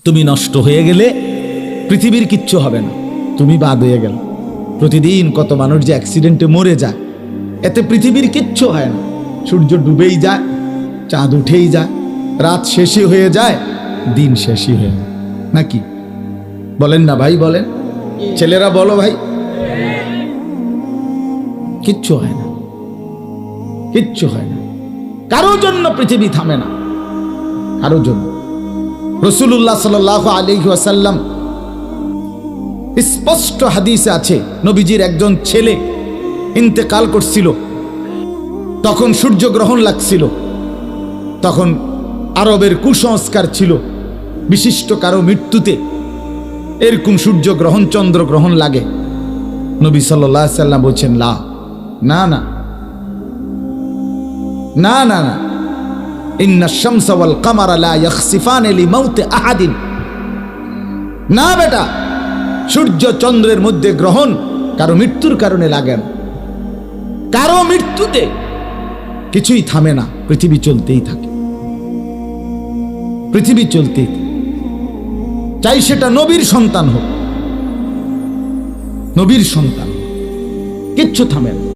তুমি নষ্ট হয়ে গেলে পৃথিবীর কিচ্ছু হবে না, তুমি বাদ হয়ে গেল। প্রতিদিন কত মানুষ যে অ্যাক্সিডেন্টে মরে যায়, এতে পৃথিবীর কিচ্ছু হয় না। সূর্য ডুবেই যায়, চাঁদ উঠেই যায়, রাত শেষই হয়ে যায়, দিন শেষই হয়ে যায়, নাকি বলেন না ভাই? বলেন ছেলেরা, বলো ভাই। কিচ্ছু হয় না, কিচ্ছু হয় না। কারোর জন্য পৃথিবী থামে না, কারোর জন্য। রাসূলুল্লাহ সাল্লাল্লাহু আলাইহি ওয়াসাল্লাম স্পষ্ট হাদিসে আছে, নবীজির একজন ছেলে ইন্তেকাল করছিল, তখন সূর্যগ্রহণ লাগছিল। তখন আরবের কুসংস্কার ছিল, বিশিষ্ট কারো মৃত্যুতে এরকম সূর্যগ্রহণ চন্দ্রগ্রহণ লাগে। নবী সাল্লাল্লাহু আলাইহি ওয়াসাল্লাম বলছেন, না না না না না না, ইন্না শামসা ওয়াল কামারা লা ইয়াখসিফান লিমাউতি আহাদিন। না বেটা, সূর্য চন্দ্রের মধ্যে গ্রহণ কারো মৃত্যুর কারণে লাগে না। কারো মৃত্যুতে কিছুই থামে না, পৃথিবী চলতেই থাকে, পৃথিবী চলতেই থাকে। চাই সেটা নবীর সন্তান হোক, নবীর সন্তান, কিচ্ছু থামে না।